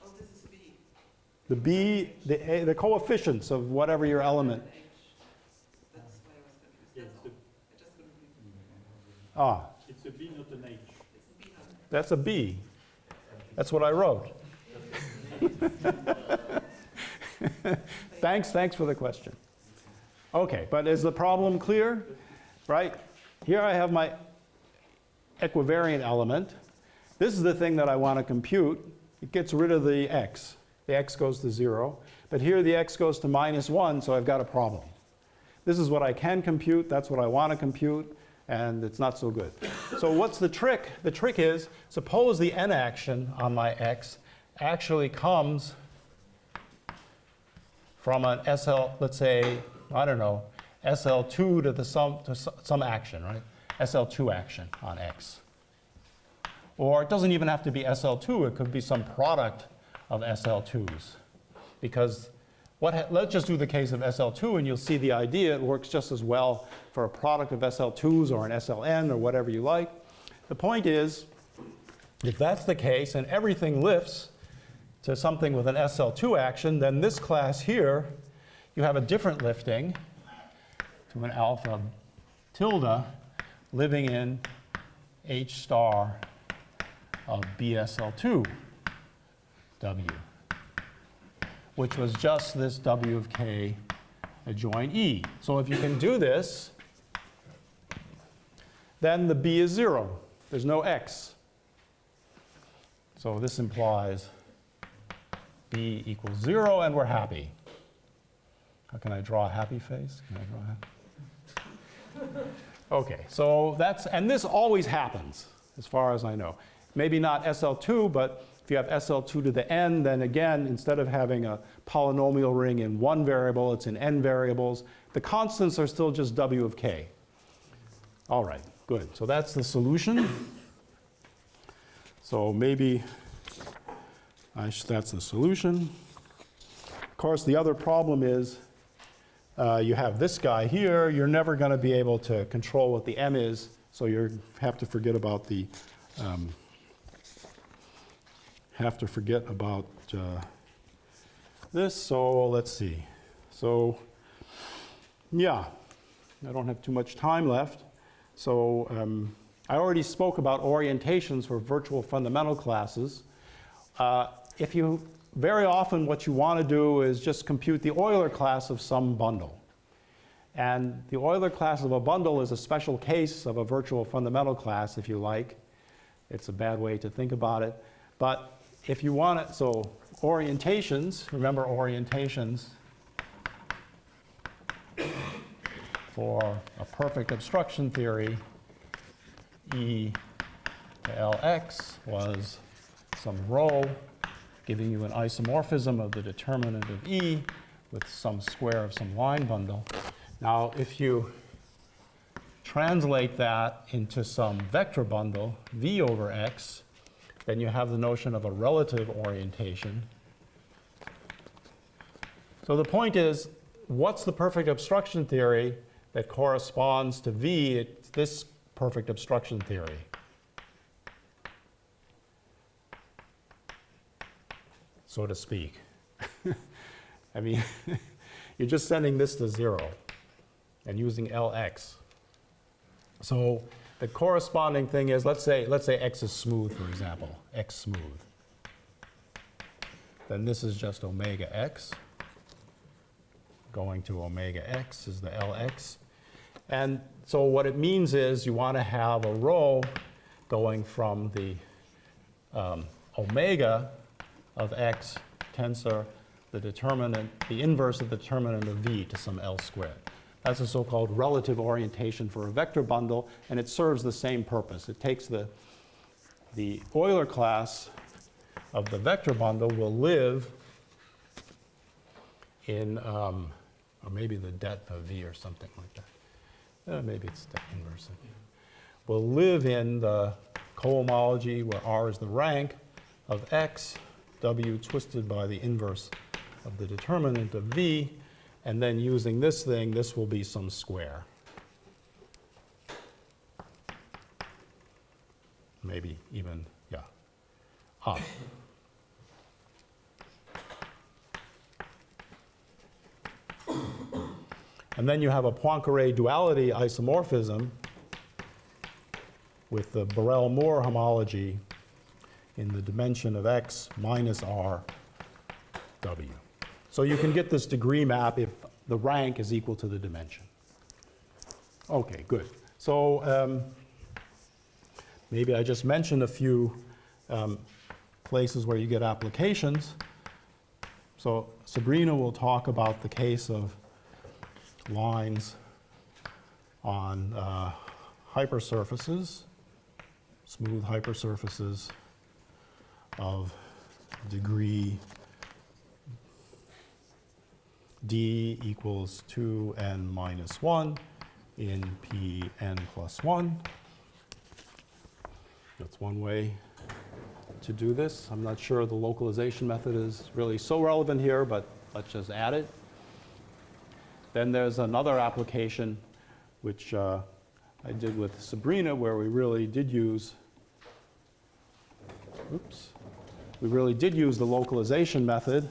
Oh, this is B. The b, the coefficients of whatever your element. That's why I was confused. That's all. I just couldn't read. Ah, It's a B, not an H. that's a B. That's what I wrote. Thanks for the question. Okay, but is the problem clear? Right? Here I have my equivariant element. This is the thing that I want to compute. It gets rid of the x. The x goes to 0. But here the x goes to -1, so I've got a problem. This is what I can compute. That's what I want to compute. And it's not so good. So what's the trick? The trick is, suppose the n action on my x actually comes from an SL, let's say, I don't know, SL2 to some action, right? SL2 action on x. Or it doesn't even have to be SL2. It could be some product of SL2s. Because let's just do the case of SL2, and you'll see the idea. It works just as well for a product of SL2s or an SLN or whatever you like. The point is, if that's the case and everything lifts to something with an SL2 action, then this class here, you have a different lifting to an alpha tilde living in H star of BSL2 W, which was just this W of K adjoin E. So if you can do this, then the B is 0. There's no X. So this implies B equals 0, and we're happy. How can I draw a happy face? Can I draw a happy? Okay, so that's, and this always happens, as far as I know. Maybe not SL2, but if you have SL2 to the n, then again, instead of having a polynomial ring in one variable, it's in n variables. The constants are still just W of K. All right, good. So that's the solution. So maybe that's the solution. Of course, the other problem is you have this guy here. You're never going to be able to control what the m is, so you have to forget about the this. So let's see. So yeah, I don't have too much time left. So I already spoke about orientations for virtual fundamental classes. Very often what you want to do is just compute the Euler class of some bundle. And the Euler class of a bundle is a special case of a virtual fundamental class, if you like. It's a bad way to think about it. But if you want it, so orientations, remember orientations for a perfect obstruction theory, E to Lx was some rho giving you an isomorphism of the determinant of E with some square of some line bundle. Now, if you translate that into some vector bundle, V over X, then you have the notion of a relative orientation. So the point is, what's the perfect obstruction theory that corresponds to V? It's this perfect obstruction theory. So to speak. I mean, you're just sending this to 0 and using Lx. So the corresponding thing is, let's say x is smooth, for example, x smooth. Then this is just omega x. Going to omega x is the Lx. And so what it means is you want to have a rho going from the omega of x tensor the determinant, the inverse of the determinant of V to some L squared. That's a so-called relative orientation for a vector bundle, and it serves the same purpose. It takes the Euler class of the vector bundle will live in, or maybe the det of V or something like that. Maybe it's the inverse. Will live in the cohomology where R is the rank of X, W twisted by the inverse of the determinant of V, and then using this thing, this will be some square. Maybe even, yeah, up. And then you have a Poincaré duality isomorphism with the Borel-Moore homology in the dimension of x minus r w. So you can get this degree map if the rank is equal to the dimension. Okay, good. So maybe I just mentioned a few places where you get applications. So Sabrina will talk about the case of lines on hypersurfaces, smooth hypersurfaces of degree d equals 2n minus 1 in Pn plus 1. That's one way to do this. I'm not sure the localization method is really so relevant here, but let's just add it. Then there's another application which I did with Sabrina where we really did use, the localization method.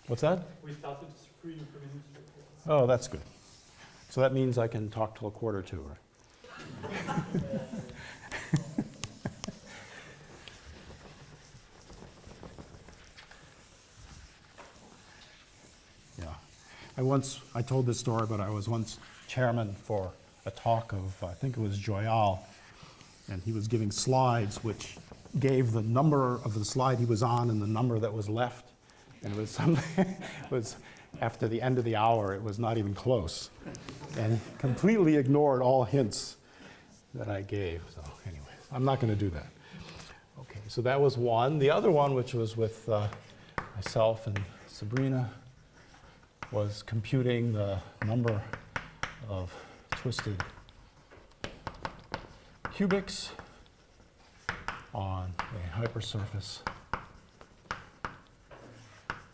What's that? We started 3 minutes ago. Oh, that's good. So that means I can talk till 1:45, right? Yeah. I told this story, but I was once chairman for a talk of, I think it was Joyal, and he was giving slides which gave the number of the slide he was on and the number that was left. And it was something, it was after the end of the hour, it was not even close. And he completely ignored all hints that I gave. So anyway, I'm not going to do that. Okay, so that was one. The other one, which was with myself and Sabrina, was computing the number of twisted cubics on a hypersurface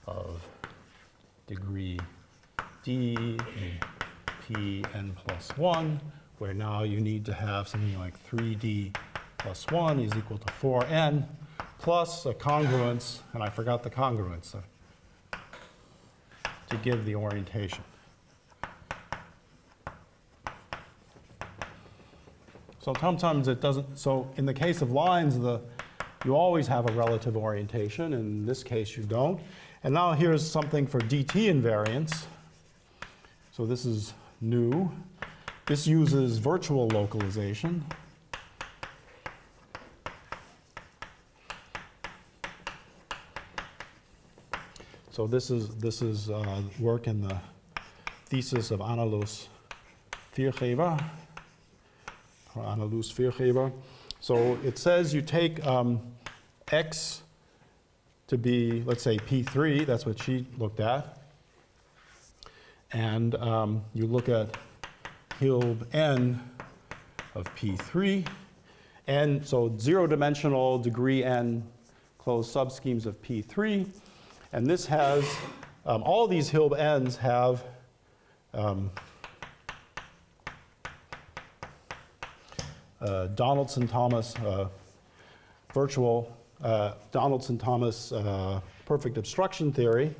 of degree d in Pn plus 1, where now you need to have something like 3d plus 1 is equal to 4n, plus a congruence, and I forgot the congruence to give the orientation. So sometimes it doesn't, so in the case of lines, you always have a relative orientation. In this case, you don't. And now here's something for dt invariants. So this is new. This uses virtual localization. So this is work in the thesis of Annelies Viergever. So it says you take x to be, let's say, P3, that's what she looked at. And you look at Hilb n of P3. And so zero-dimensional degree n closed subschemes of P3. And this has, all these Hilb n's have Donaldson-Thomas virtual Donaldson-Thomas perfect obstruction theory.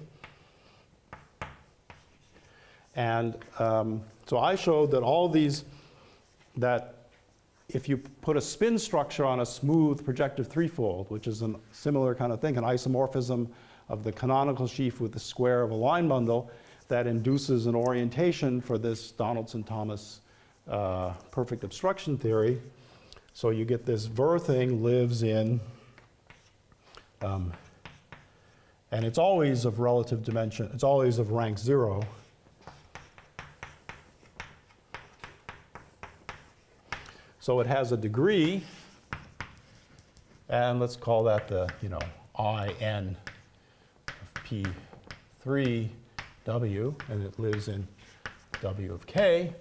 And so I showed that all these, that if you put a spin structure on a smooth projective threefold, which is a similar kind of thing, an isomorphism of the canonical sheaf with the square of a line bundle, that induces an orientation for this Donaldson-Thomas perfect obstruction theory. So you get this Ver thing lives in, and it's always of relative dimension, it's always of rank 0. So it has a degree, and let's call that the, IN of P3W, and it lives in W of K.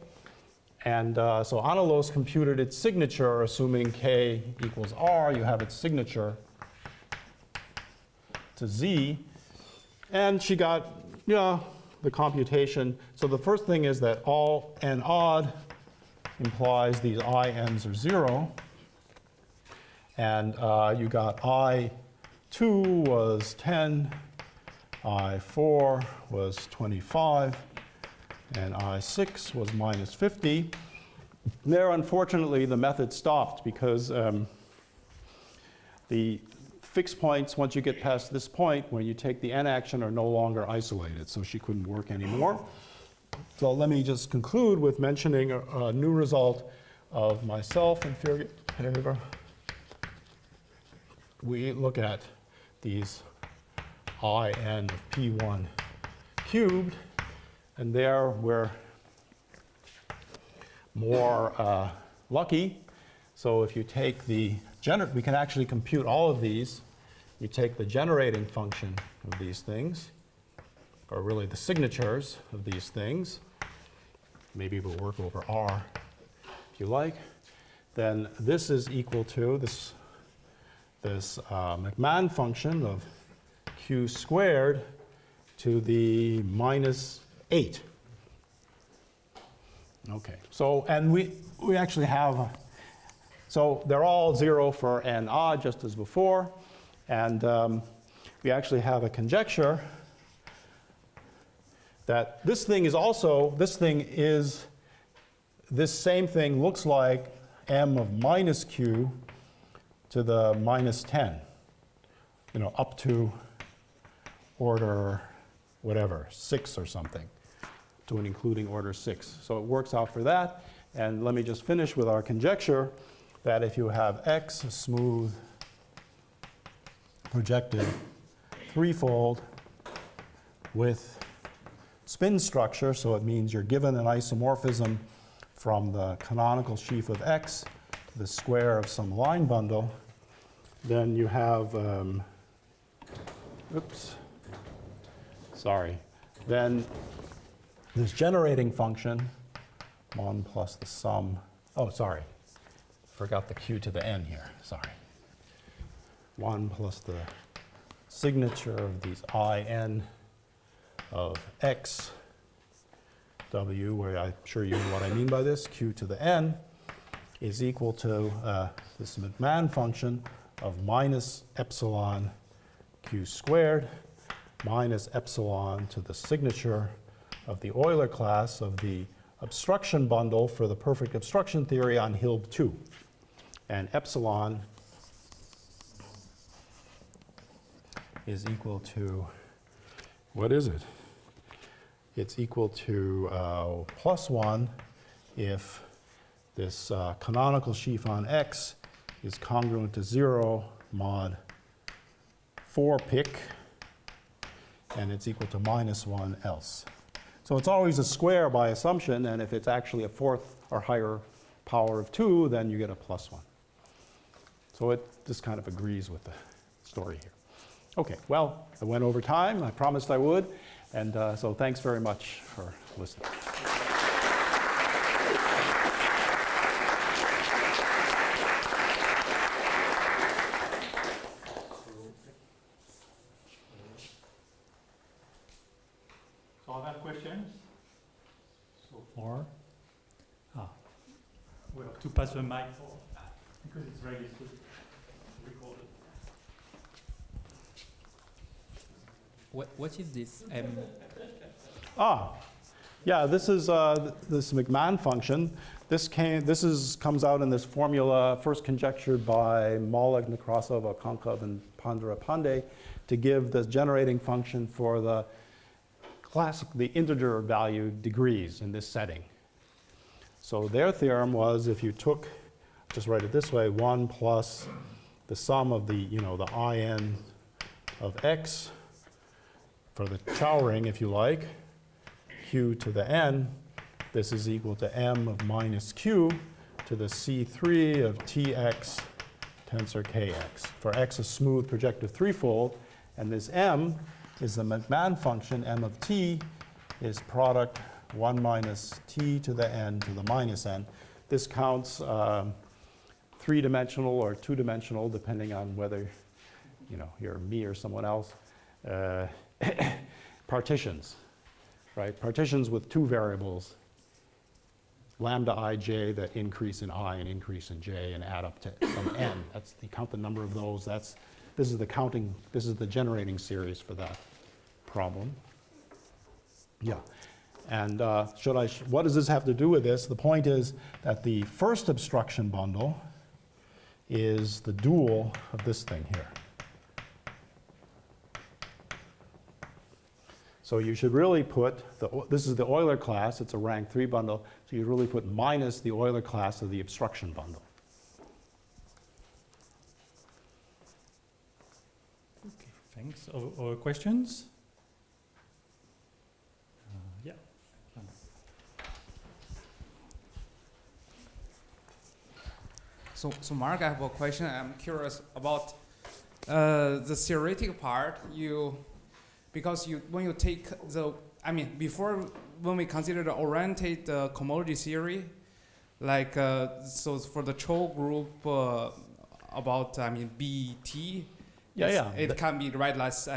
And so Annelies computed its signature, assuming K equals R, you have its signature to Z. And she got, the computation. So the first thing is that all n odd implies these INs are 0. And you got I I2 was 10, I4 was 25, and I6 was minus 50. There, unfortunately, the method stopped because the fixed points, once you get past this point, when you take the n action, are no longer isolated, so she couldn't work anymore. So let me just conclude with mentioning a new result of myself and Filmmaker. We look at these in of P1 cubed, and there we're more lucky. So if you take the we can actually compute all of these. You take the generating function of these things, or really the signatures of these things. Maybe we'll work over R if you like. Then this is equal to this McMahon function of q squared to the minus 8. Okay, so, and we actually have, so they're all 0 for n odd, just as before. And we actually have a conjecture that this thing is also, this same thing looks like m of minus q to the minus 10, up to order whatever, 6 or something, to and including order 6. So it works out for that. And let me just finish with our conjecture that if you have X, a smooth projective threefold with spin structure, so it means you're given an isomorphism from the canonical sheaf of X to the square of some line bundle, then you have, then this generating function, 1 plus the sum, forgot the q to the n here, 1 plus the signature of these in of x, w, where I'm sure you know what I mean by this, q to the n, is equal to this McMahon function of minus epsilon q squared minus epsilon to the signature of the Euler class of the obstruction bundle for the perfect obstruction theory on Hilb 2. And epsilon is equal to, what is it? It's equal to +1 if this canonical sheaf on X is congruent to 0 mod 4 pic, and it's equal to -1 else. So it's always a square by assumption, and if it's actually a fourth or higher power of 2, then you get a +1. So this kind of agrees with the story here. Okay, well, I went over time. I promised I would, and so thanks very much for listening. So other questions so far? We have to pass the mic because it's registered, recorded. What is this? Yeah, this is this McMahon function. This comes out in this formula first conjectured by Mollek, Nekrasov, Okonkov, and Pandarapande to give the generating function for the integer value degrees in this setting. So their theorem was if you took, just write it this way, 1 plus the sum of the in of x for the Chow ring, if you like, q to the n, this is equal to m of minus q to the C3 of tx tensor kx. For x a smooth projective threefold, and this m is the McMahon function, m of t is product 1 minus t to the n to the minus n. This counts three-dimensional or two-dimensional, depending on whether you're me or someone else, partitions, right? Partitions with two variables, lambda ij that increase in I and increase in j and add up to some n. You count the number of those. That's this is the counting, this is the generating series for that problem. Yeah. And what does this have to do with this? The point is that the first obstruction bundle is the dual of this thing here. So you should really put, this is the Euler class, it's a rank 3 bundle, so you really put minus the Euler class of the obstruction bundle. Okay, thanks. Other questions? Yeah. So Mark, I have a question. I'm curious about the theoretical part. Because when you take before when we consider the oriented cohomology theory, like so for the Cho group about BT, it can be write as Z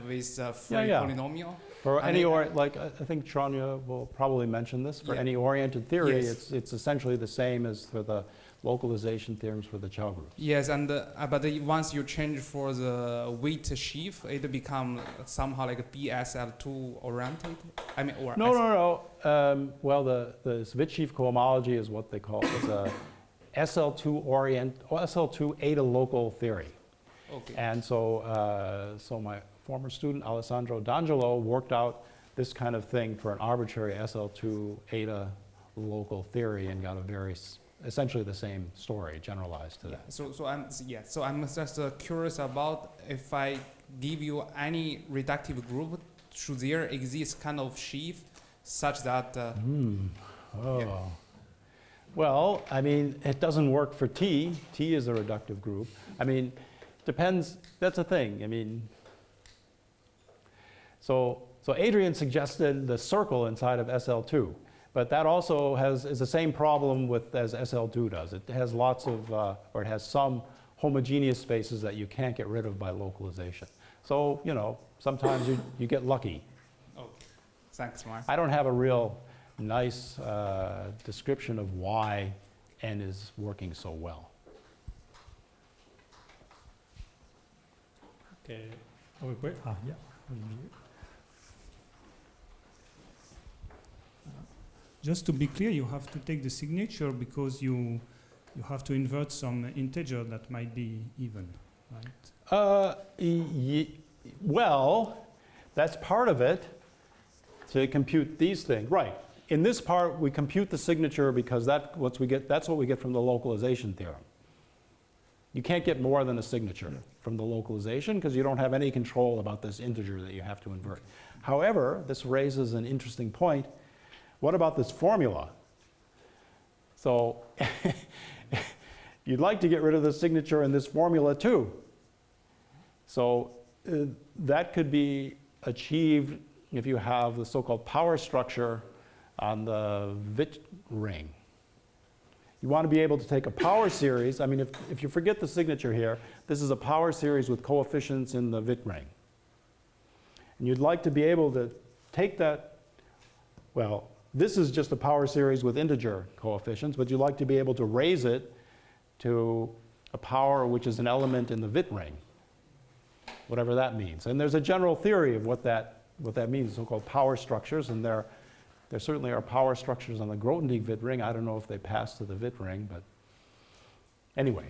with free polynomial. For any like I think Tranya will probably mention this. For any oriented theory, it's essentially the same as for the localization theorems for the Chow group. Yes, and but once you change for the weight sheaf, it become somehow like a BSL2 oriented. No. Well, the Svitsheaf cohomology is what they call it's a SL2 eta local theory. Okay. And so my former student Alessandro D'Angelo worked out this kind of thing for an arbitrary SL2 eta local theory and got a very essentially the same story generalized to that. So I'm just curious about if I give you any reductive group, should there exist kind of sheaf such that? Well, I mean, it doesn't work for T. T is a reductive group. I mean, depends. That's a thing. I mean, so Adrian suggested the circle inside of SL2. But that also is the same problem as SL2 does. It has lots of, or it has some homogeneous spaces that you can't get rid of by localization. So, sometimes you get lucky. Okay, thanks, Mark. I don't have a real nice description of why N is working so well. Okay. Just to be clear, you have to take the signature because you have to invert some integer that might be even, right? Well, that's part of it to compute these things. Right. In this part, we compute the signature because that's what we get from the localization theorem. You can't get more than a signature from the localization because you don't have any control about this integer that you have to invert. However, this raises an interesting point. What about this formula? So you'd like to get rid of the signature in this formula too. So that could be achieved if you have the so-called power structure on the Witt ring. You want to be able to take a power series. I mean, if you forget the signature here, this is a power series with coefficients in the Witt ring. And you'd like to be able to take that, well, this is just a power series with integer coefficients, but you'd like to be able to raise it to a power which is an element in the Witt ring, whatever that means. And there's a general theory of what that means, so-called power structures, and there certainly are power structures on the Grothendieck Witt ring. I don't know if they pass to the Witt ring, but anyway,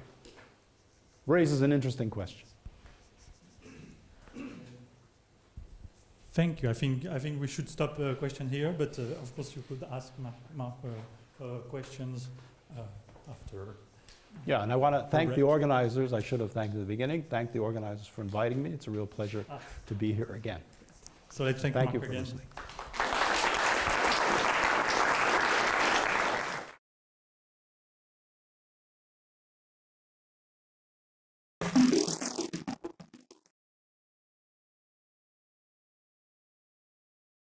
raises an interesting question. Thank you. I think we should stop the question here, but of course you could ask Marc questions after. Yeah, and I want to thank the organizers. I should have thanked at the beginning. Thank the organizers for inviting me. It's a real pleasure to be here again. So let's thank Thank Marc you for again. listening.